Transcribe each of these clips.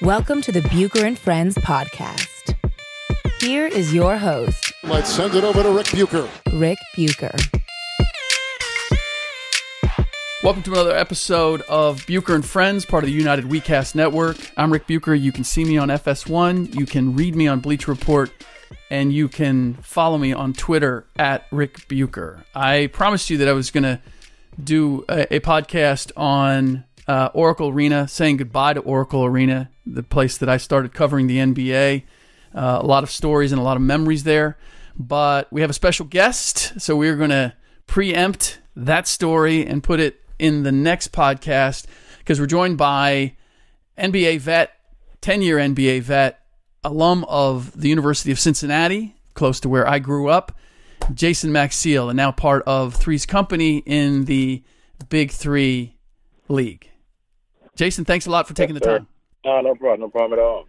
Welcome to the Bucher and Friends podcast. Here is your host. Let's send it over to Rick Bucher. Rick Bucher. Welcome to another episode of Bucher and Friends, part of the United WeCast Network. I'm Rick Bucher. You can see me on FS1. You can read me on Bleacher Report. And you can follow me on Twitter at Rick Bucher. I promised you that I was going to do a podcast on Oracle Arena, saying goodbye to Oracle Arena, the place that I started covering the NBA. A lot of stories and a lot of memories there. But we have a special guest, so we're going to preempt that story and put it in the next podcast because we're joined by NBA vet, 10-year NBA vet, alum of the University of Cincinnati, close to where I grew up, Jason Maxiell, and now part of Three's Company in the Big Three League. Jason, thanks a lot for taking the time. No problem at all.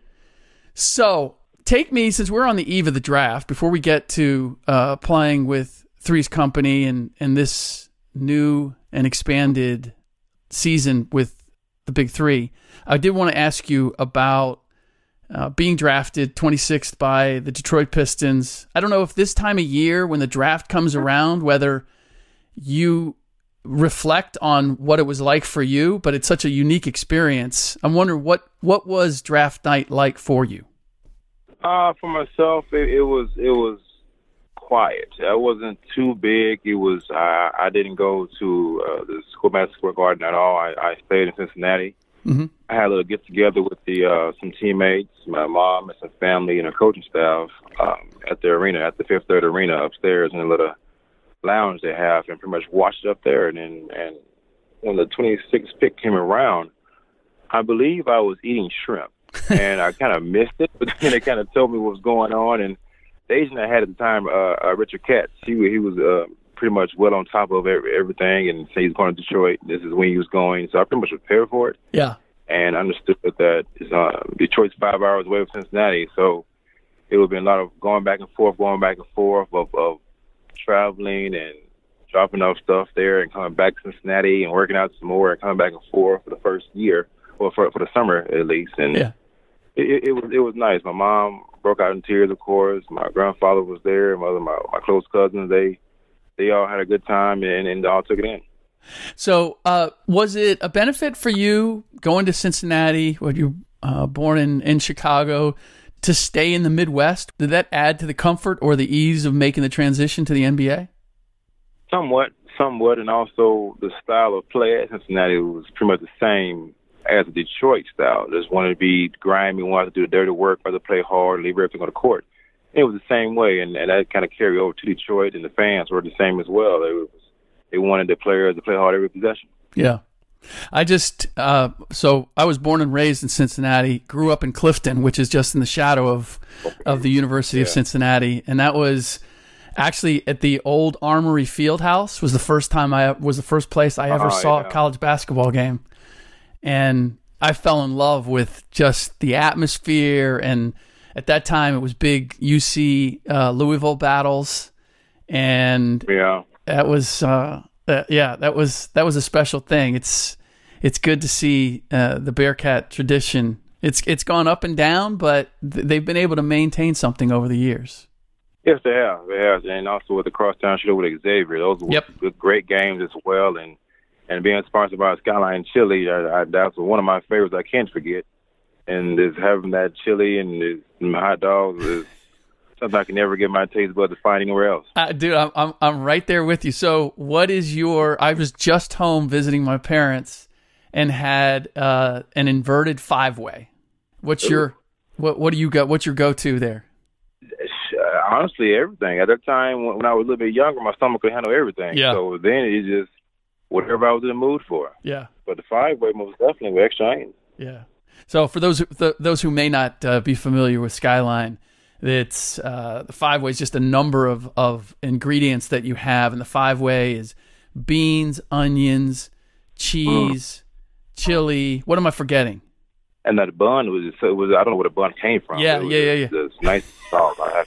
So, take me, since we're on the eve of the draft, before we get to playing with Three's Company and this new and expanded season with the Big Three, I did want to ask you about being drafted 26th by the Detroit Pistons. I don't know if this time of year when the draft comes around, whether you reflect on what it was like for you, but it's such a unique experience. I'm wondering what was draft night like for you? For myself, it was quiet. It wasn't too big. It was I didn't go to the school basketball garden at all. I stayed in Cincinnati. Mm-hmm. I had a little get together with some teammates, my mom and some family and a coaching staff at the arena, at the Fifth Third Arena upstairs in a little lounge they have, and pretty much watched up there. And when the 26th pick came around, I believe I was eating shrimp, and I kind of missed it. But then they kind of told me what was going on, and the agent I had at the time, Richard Katz, he was pretty much well on top of everything, and say he's going to Detroit. This is when he was going, so I pretty much prepared for it. Yeah, and understood that Detroit's 5 hours away from Cincinnati, so it would have been a lot of going back and forth of traveling and dropping off stuff there and coming back to Cincinnati and working out some more and coming back and forth for the first year, or for the summer at least. And yeah, it was nice. My mom broke out in tears, of course. My grandfather was there. My close cousins, they all had a good time and all took it in. So was it a benefit for you going to Cincinnati, when you born in Chicago, to stay in the Midwest? Did that add to the comfort or the ease of making the transition to the NBA? Somewhat, and also the style of play at Cincinnati was pretty much the same as the Detroit style. Just wanted to be grimy, wanted to do the dirty work, rather play hard, leave everything on the court. It was the same way, and that kind of carried over to Detroit, and the fans were the same as well. They wanted the players to play hard every possession. Yeah. I just, so I was born and raised in Cincinnati, grew up in Clifton, which is just in the shadow of the University of Cincinnati. And that was actually at the old Armory Fieldhouse was the first place I ever saw a college basketball game. And I fell in love with just the atmosphere. And at that time it was big UC Louisville battles. And that was, that was a special thing. It's good to see the Bearcat tradition. It's gone up and down, but they've been able to maintain something over the years. Yes, they have. And also with the crosstown show with Xavier, those were great games as well. And being sponsored by Skyline Chili, that's one of my favorites I can't forget. And just having that chili and my hot dogs is something I can never get my taste buds to find anywhere else. Dude, I'm right there with you. So what is I was just home visiting my parents and had an inverted five-way. What do you got? What's your go-to there? Honestly, everything. At that time, when I was a little bit younger, my stomach could handle everything. Yeah. So then it just whatever I was in the mood for. Yeah. But the five-way most definitely with extra onions. Yeah. So for those who may not be familiar with Skyline, it's the five-way is just a number of ingredients that you have, and the five-way is beans, onions, cheese, chili. What am I forgetting? And that bun was I don't know where the bun came from. Yeah. It's nice salt. I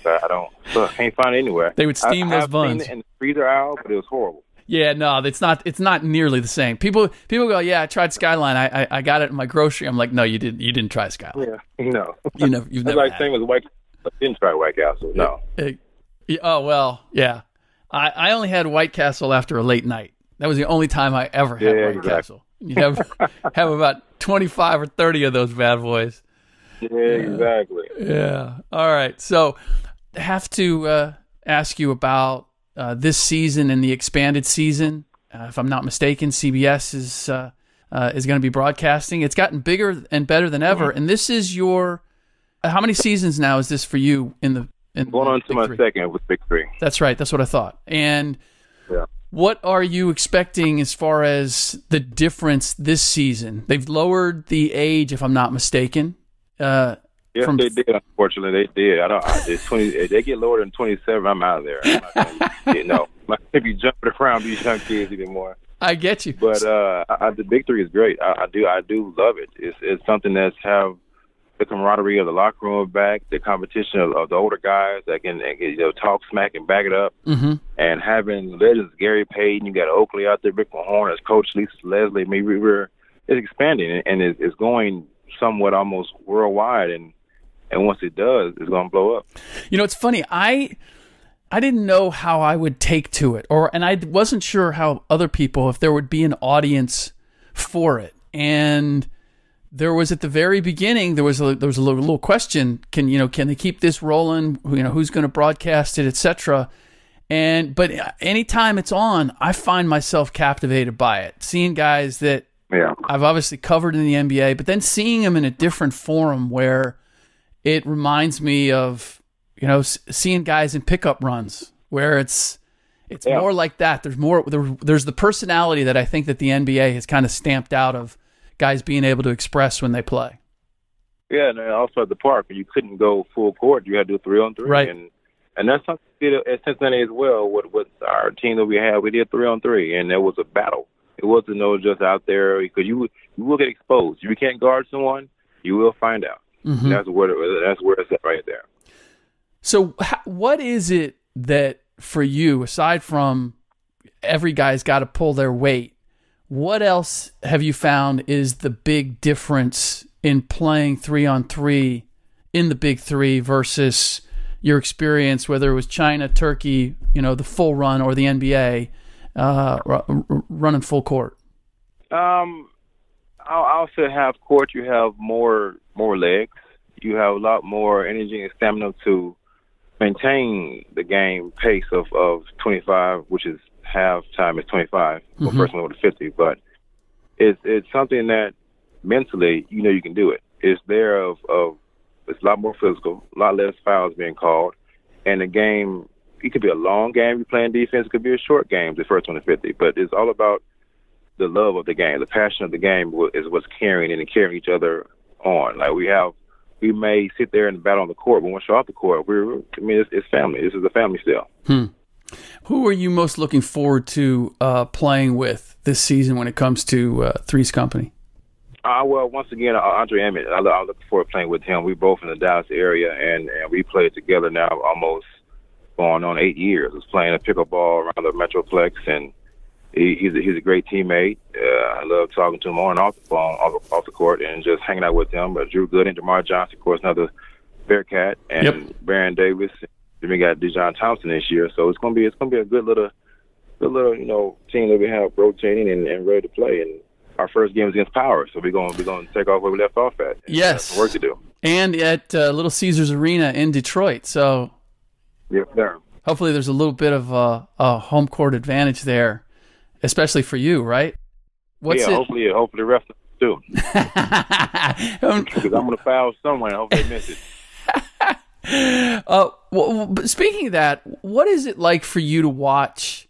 can't find it anywhere. They would steam those buns. I've seen it in the freezer aisle, but it was horrible. Yeah, no, it's not. It's not nearly the same. People go, yeah, I tried Skyline. I got it in my grocery. I'm like, no, you didn't. You didn't try Skyline. Yeah, no. You've That's never. like same as White. I didn't try White Castle. No. Oh well, yeah. I only had White Castle after a late night. That was the only time I ever had White Castle. You have about 25 or 30 of those bad boys. Yeah, exactly. Yeah. All right. So, I have to ask you about this season and the expanded season. If I'm not mistaken, CBS is going to be broadcasting. It's gotten bigger and better than ever. And this is your how many seasons now is this for you in going on to my second with Big Three? That's right. That's what I thought. And what are you expecting as far as the difference this season? They've lowered the age, if I'm not mistaken. Yes, they did. Unfortunately, they did. It's 20. If they get lower than 27, I'm out of there. I'm not gonna, if you jump around these young kids anymore. I get you. But the Big Three is great. I do love it. It's something that's have the camaraderie of the locker room back, the competition of the older guys that can talk smack and back it up, and having legends Gary Payton, you got Oakley out there, Rick Mahorn as coach, Lisa Leslie. I mean, it's expanding and it's going somewhat almost worldwide, and once it does, it's going to blow up. It's funny. I didn't know how I would take to it, and I wasn't sure how other people, if there would be an audience for it, and there was at the very beginning, there was a little question. Can they keep this rolling? Who's going to broadcast it, etc. But anytime it's on, I find myself captivated by it. Seeing guys that I've obviously covered in the NBA, but then seeing them in a different forum where it reminds me of seeing guys in pickup runs where it's more like that. There's the personality that I think that the NBA has kind of stamped out of guys being able to express when they play. Yeah, and also at the park, you couldn't go full court. You had to do 3-on-3. Right. And that's something we did at Cincinnati as well. With our team that we had, we did 3-on-3, and there was a battle. It wasn't just out there because you will get exposed. If you can't guard someone, you will find out. Mm-hmm. That's where it's at right there. So what is it that for you, aside from every guy's got to pull their weight, what else have you found is the big difference in playing 3-on-3 in the Big Three versus your experience, whether it was China, Turkey, the full run, or the NBA running full court? I'll say half court. You have more legs. You have a lot more energy and stamina to maintain the game pace of 25, which is half time is 25. Well, personally with 50, but it's something that mentally you can do it. It's there it's a lot more physical, a lot less fouls being called, and the game. It could be a long game you're playing defense. It could be a short game, the first one to 50. But it's all about the love of the game, the passion of the game is what's carrying carrying each other on. Like we may sit there and battle on the court, but once you're off the court, it's family. This is a family still. Who are you most looking forward to playing with this season when it comes to Three's Company? Well, once again, Andre Emmett. I look forward to playing with him. We're both in the Dallas area, and we played together now almost going on 8 years. I was playing a pickleball around the Metroplex, and he's a great teammate. I love talking to him on and off the phone, off the court, and just hanging out with him. But Drew Gooden, DeMar Johnson, of course, another Bearcat, and Baron Davis. Then we got Dejon Thompson this year, so it's gonna be a good little team that we have rotating and ready to play. And our first game is against Power, so we're gonna take off where we left off at. Yes, some work to do. And at Little Caesars Arena in Detroit, so yes, sir. Hopefully, there's a little bit of a home court advantage there, especially for you, right? Hopefully the refs too. Because I'm gonna foul someone. I hope they miss it. But speaking of that, what is it like for you to watch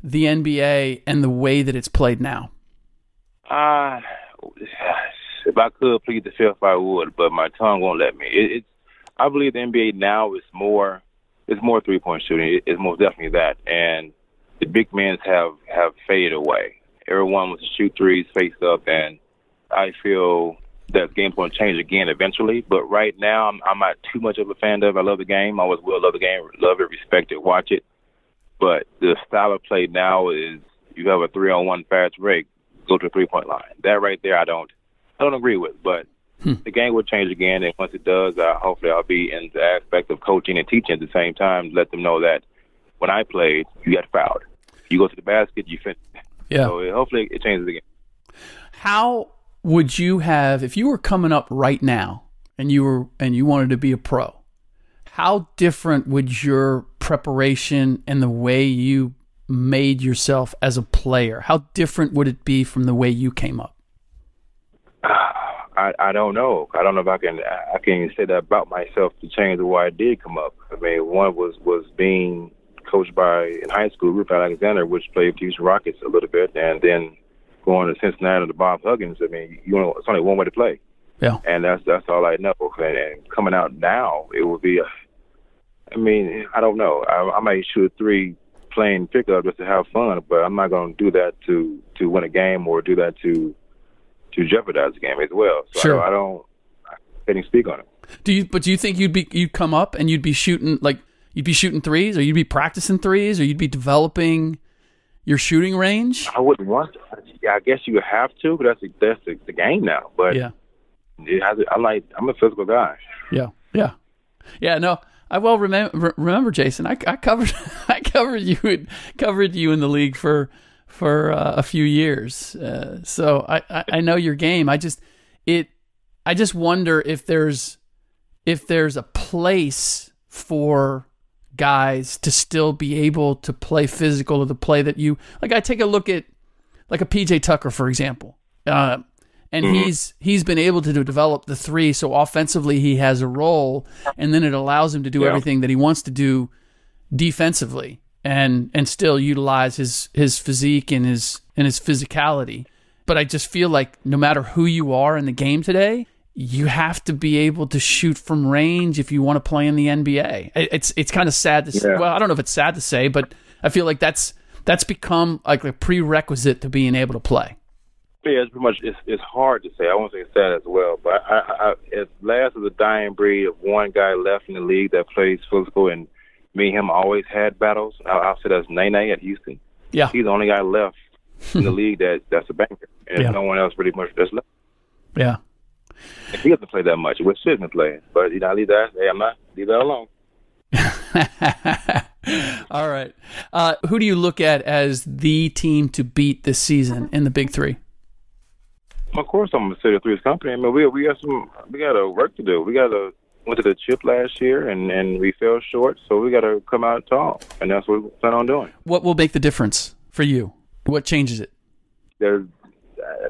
the NBA and the way that it's played now? If I could plead the fifth, I would, but my tongue won't let me. I believe the NBA now is more. It's more 3-point shooting. It's most definitely that, and the big men have faded away. Everyone wants to shoot threes face up, and I feel that game's going to change again eventually. But right now, I'm not too much of a fan of it. I love the game. I always will love the game. Love it, respect it, watch it. But the style of play now is you have a 3-on-1 fast break, go to the 3-point line. That right there, I don't agree with. But the game will change again, and once it does, hopefully I'll be in the aspect of coaching and teaching at the same time. Let them know that when I played, you got fouled. You go to the basket, you finish. Yeah. So hopefully it changes again. How would you have, if you were coming up right now and you wanted to be a pro, how different would your preparation and the way you made yourself as a player, how different would it be from the way you came up? I don't know. I don't know if I can say that about myself to change the way I did come up. I mean, one was being coached by, in high school, Rupert Alexander, which played for Houston Rockets a little bit, and then going to Cincinnati to Bob Huggins. I mean, it's only one way to play. Yeah. And that's all I know. And coming out now, it would be, I don't know. I might shoot a 3 playing pickup just to have fun, but I'm not going to do that to win a game or do that to jeopardize the game as well. So sure. I can't speak on it. Do you think you'd come up and you'd be shooting threes, or you'd be practicing threes, or you'd be developing your shooting range? I wouldn't want to. I guess you have to, but that's the game now. But yeah, I'm a physical guy. Yeah. No, I well remember Jason. I covered you in the league for a few years. So I know your game. I just wonder if there's a place for guys to still be able to play physical, or the play that you like. I take a look at like a PJ Tucker, for example, and he's been able to develop the 3. So offensively, he has a role, and then it allows him to do everything that he wants to do defensively, and still utilize his physique and his physicality. But I just feel like no matter who you are in the game today, you have to be able to shoot from range if you want to play in the NBA. It's kind of sad to say. Well, I don't know if it's sad to say, but I feel like that's become like a prerequisite to being able to play. Yeah, it's pretty much. It's hard to say. I won't say it's sad as well, but as last of the dying breed of one guy left in the league that plays physical, and me and him always had battles. I'll say that's Nene at Houston. Yeah, he's the only guy left in the league that's a banker, and there's no one else pretty much that's left. Yeah. He doesn't play that much. We're sitting and playing, but I leave that. Hey, I'm not leave that alone. All right. Who do you look at as the team to beat this season in the Big Three? Of course, I'm gonna say the Three's company. I mean, we got a work to do. Went to the chip last year and we fell short, so we got to come out tall, and that's what we plan on doing. What will make the difference for you? What changes it? There's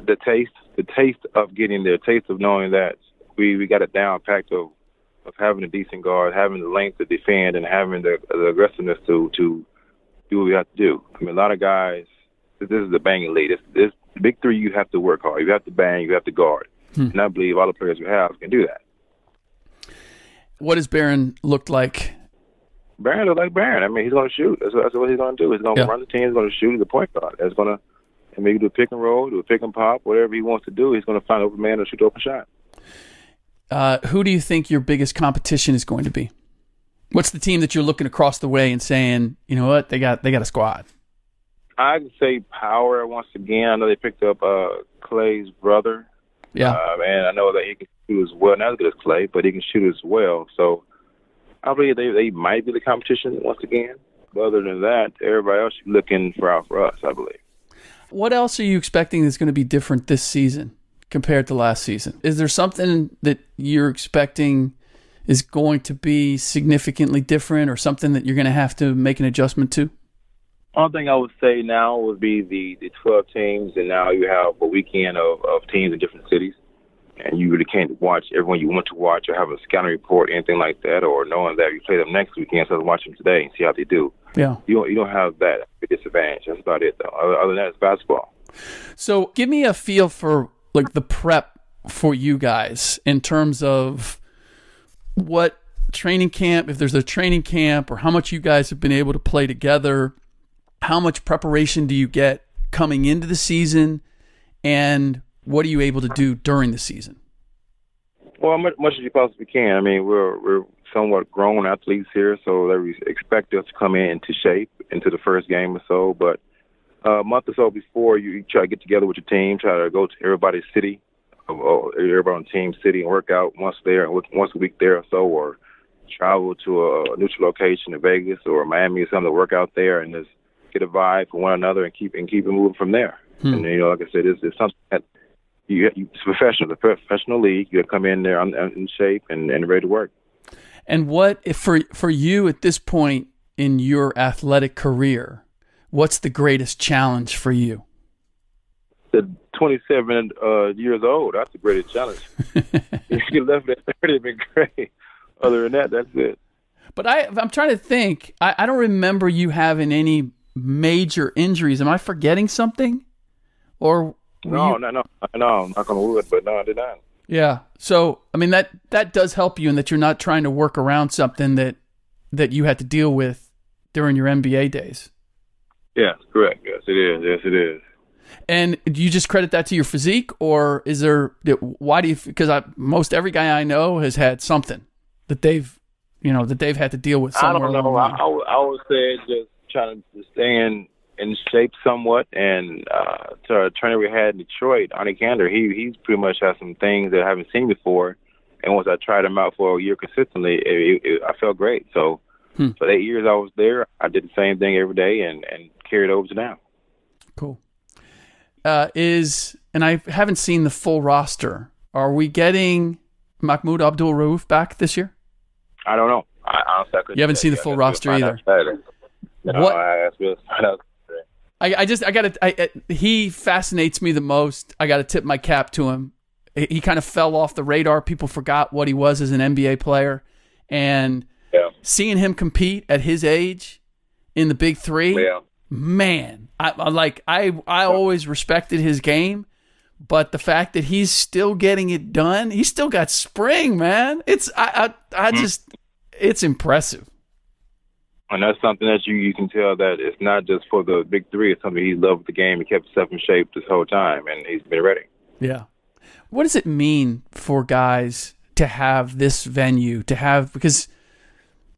the taste of getting there, taste of knowing that we got a down packed of having a decent guard, having the length to defend, and having the aggressiveness to do what we have to do. I mean, a lot of guys, this is the banging league. This the Big Three, you have to work hard. You have to bang, you have to guard. And I believe all the players we have can do that. What does Barron look like? Barron looks like Barron. I mean, he's going to shoot. That's what he's going to do. He's going to run the team. He's going to shoot. He's a point guard. He's going to maybe do a pick and roll, do a pick and pop, whatever he wants to do. He's going to find an open man and shoot an open shot. Who do you think your biggest competition is going to be? What's the team that you're looking across the way and saying, you know what, they got a squad? I'd say Power once again. I know they picked up Clay's brother. Yeah. And I know that he can shoot as well. Not as good as Clay, but he can shoot as well. So I believe they might be the competition once again. But other than that, everybody else is looking for us, I believe. What else are you expecting that's going to be different this season compared to last season? Is there something that you're expecting is going to be significantly different, or something that you're going to have to make an adjustment to? One thing I would say now would be the 12 teams, and now you have a weekend of teams in different cities, and you really can't watch everyone you want to watch or have a scouting report, anything like that, or knowing that you play them next weekend, so watch them today and see how they do. Yeah, you don't have that disadvantage. That's about it, though. Other than that, it's basketball. So give me a feel for like the prep for you guys in terms of what training camp, if there's a training camp, or how much you guys have been able to play together. How much preparation do you get coming into the season, and what are you able to do during the season? Well, much as you possibly can. I mean, we're somewhat grown athletes here, so they expect us to come into shape into the first game or so. But a month or so before, you try to get together with your team, try to go to everybody's city, or everybody on team city, and work out once a week there or so, or travel to a neutral location in Vegas or Miami or something to work out there and just get a vibe for one another and keep it moving from there. And like I said, it's something that it's professional. The professional league. You come in there in shape and ready to work. And what if for you at this point in your athletic career, what's the greatest challenge for you? The 27 years old. That's the greatest challenge. If you left at 30, it'd been great. Other than that, that's it. But I'm trying to think. I don't remember you having any major injuries. Am I forgetting something? Or no, I'm not gonna wood, but no, I did not. Yeah. So I mean that does help you in that you're not trying to work around something that you had to deal with during your NBA days. Yes, correct. Yes, it is. Yes, it is. And do you just credit that to your physique, or is there? Why do you? Because most every guy I know has had something that they've had to deal with somewhere. I don't know. I would say just trying to stay in shape somewhat, and to our trainer we had in Detroit, Arnie Kander, he's pretty much had some things that I haven't seen before, and once I tried him out for a year consistently, I felt great. So for 8 years I was there, I did the same thing every day and carried over to now. Cool. And I haven't seen the full roster. Are we getting Mahmoud Abdul-Rauf back this year? I don't know. Honestly, I couldn't. You haven't seen the full roster either. No, what? I will find out. He fascinates me the most. I got to tip my cap to him. He kind of fell off the radar. People forgot what he was as an NBA player. And seeing him compete at his age in the Big Three, man, I always respected his game. But the fact that he's still getting it done, he's still got spring, man. It's impressive. And that's something that you can tell that it's not just for the Big Three. It's something he loved the game. He kept himself in shape this whole time, and he's been ready. Yeah. What does it mean for guys to have this venue, because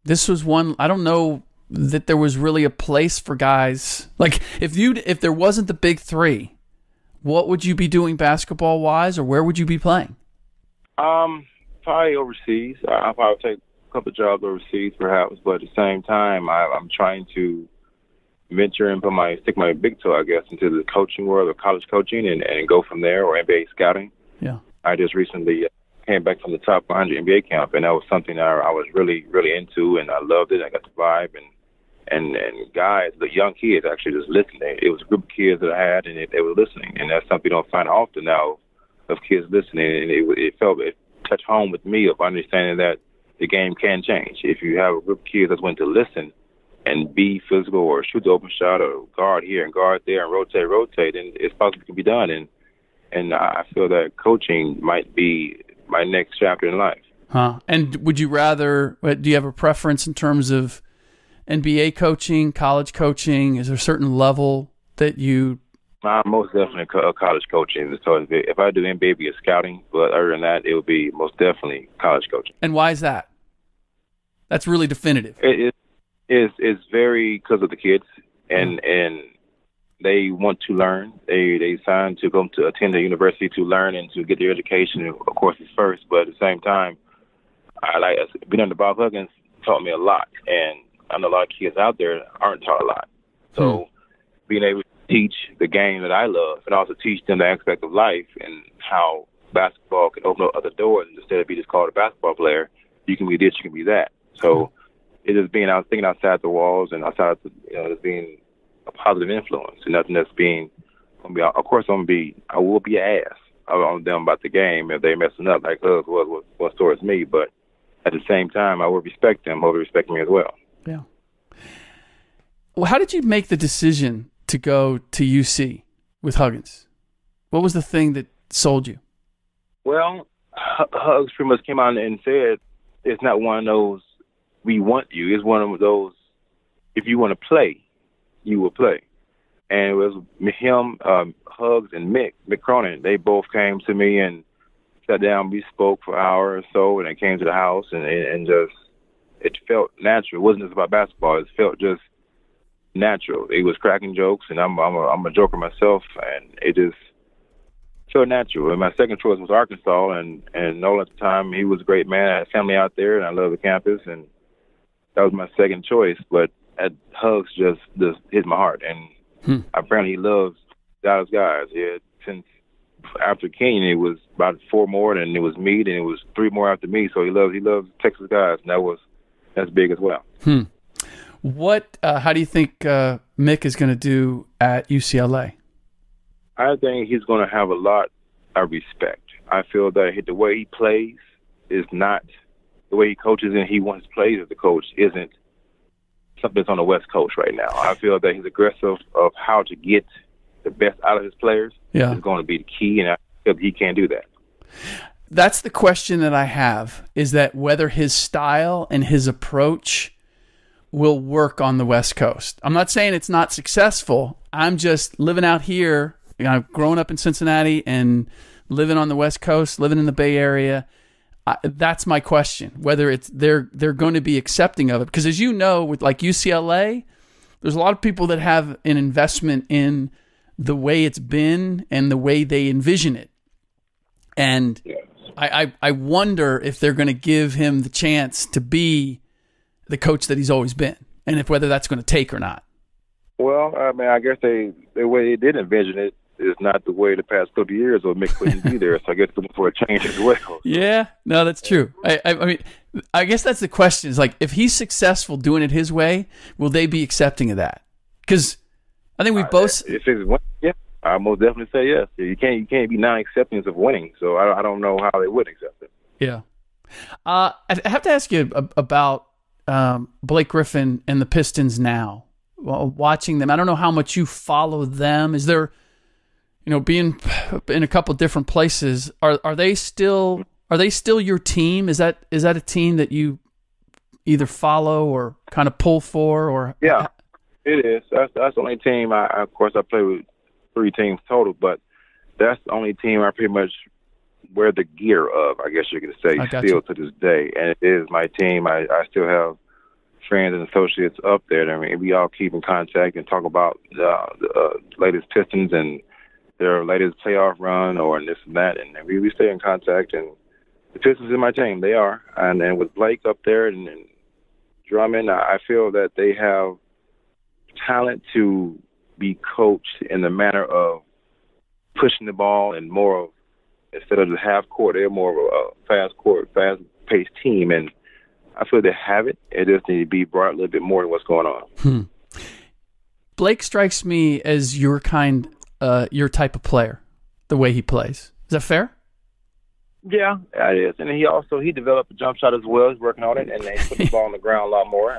this was one, I don't know that there was really a place for guys. Like, if there wasn't the Big Three, what would you be doing basketball-wise, or where would you be playing? Probably overseas. I'll probably take a couple of jobs overseas, perhaps. But at the same time, I'm trying to venture and stick my big toe, I guess, into the coaching world or college coaching and go from there, or NBA scouting. Yeah. I just recently came back from the top 100 NBA camp, and that was something I was really, really into, and I loved it. I got the vibe, and guys, the young kids actually just listened. It was a group of kids that I had, and they were listening, and that's something you don't find often now, of kids listening, and it touched home with me of understanding that the game can change. If you have a group of kids that's willing to listen and be physical or shoot the open shot or guard here and guard there and rotate, then it's possible it can be done, and I feel that coaching might be my next chapter in life. Huh. And would you rather, do you have a preference in terms of NBA coaching, college coaching? Is there a certain level that you... most definitely college coaching. So if I do NBA, it'd be a scouting. But other than that, it would be most definitely college coaching. And why is that? That's really definitive. It's very because of the kids, and they want to learn. They signed to go to attend the university to learn and to get their education. Of course, it's first, but at the same time, being under Bob Huggins taught me a lot, and I know a lot of kids out there aren't taught a lot. So being able to teach the game that I love and also teach them the aspect of life and how basketball can open up other doors, and instead of being just called a basketball player, you can be this, you can be that. So it is being out, thinking outside the walls and outside, just being a positive influence and nothing that's being, of course, I will be an ass on them about the game if they're messing up like us was towards me, but at the same time, I will respect them, hope they respect me as well. Yeah. Well, how did you make the decision to go to UC with Huggins? What was the thing that sold you? Well, Hugs pretty much came out and said, it's not one of those, we want you. It's one of those, if you want to play, you will play. And it was him, Hugs, and Mick Cronin. They both came to me and sat down. We spoke for an hour or so, and they came to the house, and just, it felt natural. It wasn't just about basketball. It felt just natural. He was cracking jokes, and I'm a joker myself, and it just felt natural. And my second choice was Arkansas, and Nolan at the time, he was a great man. I had family out there, and I love the campus, and that was my second choice. But Hugs just hit my heart, and apparently he loves Dallas guys. Yeah, since after Kenyon, it was about 4 more, and it was me, and it was 3 more after me. So he loves Texas guys, and that's big as well. How do you think Mick is going to do at UCLA? I think he's going to have a lot of respect. I feel that the way he plays is not the way he coaches, and he wants plays as a coach isn't something that's on the West Coast right now. I feel that he's aggressive of how to get the best out of his players is going to be the key, and I feel he can't do that. That's the question that I have, is that whether his style and his approach will work on the West Coast. I'm not saying it's not successful. I'm just living out here. I've grown up in Cincinnati and living on the West Coast, living in the Bay Area. That's my question, whether they're going to be accepting of it. Because as you know, with like UCLA, there's a lot of people that have an investment in the way it's been and the way they envision it. And I wonder if they're going to give him the chance to be the coach that he's always been, and whether that's going to take or not. Well, I mean, I guess the way they did envision it is not the way the past couple of years or Mick wouldn't be there. So I guess looking for a change as well. Yeah, no, that's true. I mean, I guess that's the question. Is like, if he's successful doing it his way, will they be accepting of that? Because I think we both. If it's winning, yeah, I most definitely say yes. You can't be non-accepting of winning. So I don't know how they would accept it. Yeah, I have to ask you about Blake Griffin and the Pistons now. Watching them, I don't know how much you follow them. Is there, being in a couple different places, are they still your team? Is that a team that you either follow or kind of pull for? Or yeah, it is. That's the only team. Of course, I play with 3 teams total, but that's the only team I pretty much wear the gear of, I guess you could say, still to this day. And it is my team. I still have friends and associates up there. I mean, we all keep in contact and talk about the latest Pistons and their latest playoff run or this and that. And we stay in contact. And the Pistons is my team. They are. And with Blake up there and Drummond, I feel that they have talent to be coached in the manner of pushing the ball and more of, instead of the half court, they're more of a fast-paced team. And I feel they have it. It just needs to be brought a little bit more than what's going on. Blake strikes me as your type of player, the way he plays. Is that fair? Yeah, it is. And he developed a jump shot as well. He's working on it, and he put the ball on the ground a lot more.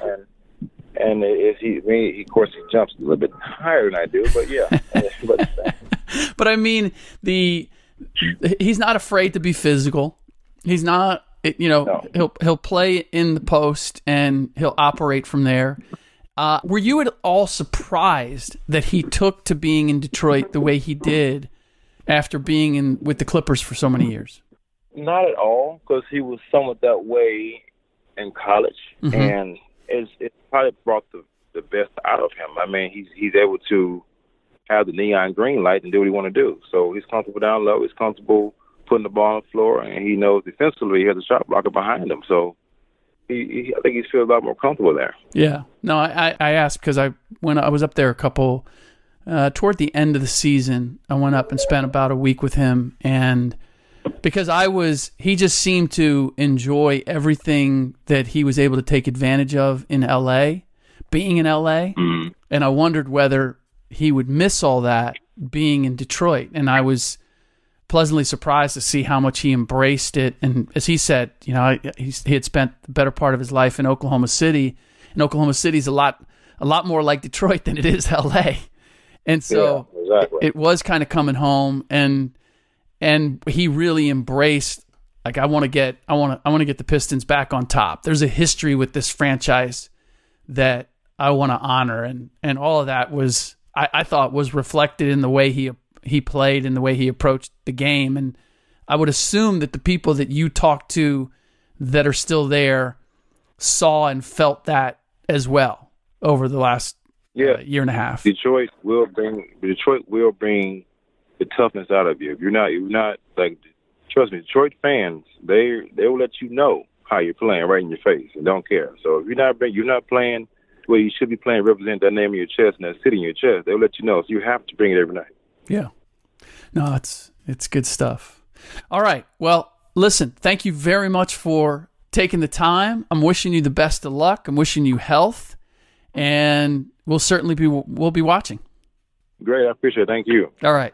And of course, he jumps a little bit higher than I do, but yeah. But I mean, he's not afraid to be physical. He's not, no. He'll play in the post and he'll operate from there. Were you at all surprised that he took to being in Detroit the way he did after being with the Clippers for so many years? Not at all, because he was somewhat that way in college, and it probably brought the best out of him. I mean, he's able to have the neon green light and do what he want to do. So he's comfortable down low. He's comfortable putting the ball on the floor, and he knows defensively he has a shot blocker behind him. So I think he feels a lot more comfortable there. Yeah. No, I asked because when I was up there toward the end of the season, I went up and spent about a week with him, and because he just seemed to enjoy everything that he was able to take advantage of in LA, being in LA. And I wondered whether he would miss all that being in Detroit. And I was pleasantly surprised to see how much he embraced it. And as he said, he had spent the better part of his life in Oklahoma City, and Oklahoma City's a lot more like Detroit than it is LA. And so it was kind of coming home, and he really embraced, like, I want to get the Pistons back on top. There's a history with this franchise that I want to honor, and all of that was, I thought, was reflected in the way he played and the way he approached the game. And I would assume that the people that you talked to that are still there saw and felt that as well over the last year and a half. Detroit will bring the toughness out of you. If you're not like, trust me, Detroit fans, they will let you know how you're playing right in your face and don't care. So if you're not playing the way you should be playing, represent that name in your chest and that city in your chest, they'll let you know. So you have to bring it every night. Yeah. No, it's good stuff. All right. Well, listen, thank you very much for taking the time. I'm wishing you the best of luck. I'm wishing you health, and we'll be watching. Great. I appreciate it. Thank you. All right.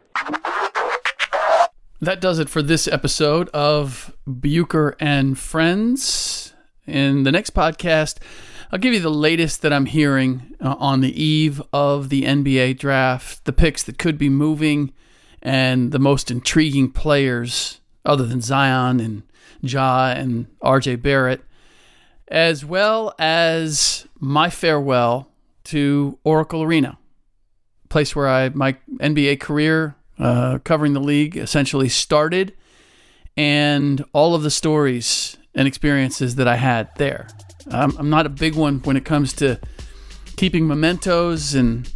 That does it for this episode of Bucher and Friends. In the next podcast, I'll give you the latest that I'm hearing on the eve of the NBA draft, the picks that could be moving, and the most intriguing players other than Zion and Ja and RJ Barrett, as well as my farewell to Oracle Arena, a place where my NBA career covering the league essentially started, and all of the stories and experiences that I had there. I'm not a big one when it comes to keeping mementos and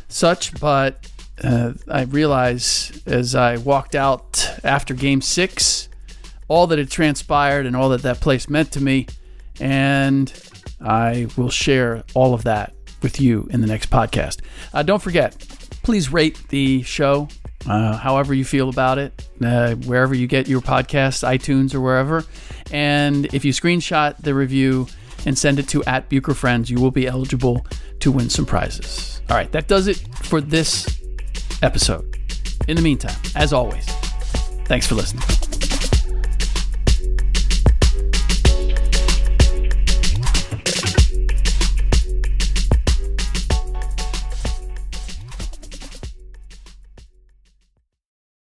such, but I realized as I walked out after Game 6, all that had transpired and all that place meant to me, and I will share all of that with you in the next podcast. Don't forget, please rate the show however you feel about it, wherever you get your podcasts, iTunes or wherever. And if you screenshot the review and send it to @BucherFriends, you will be eligible to win some prizes. All right, that does it for this episode. In the meantime, as always, thanks for listening.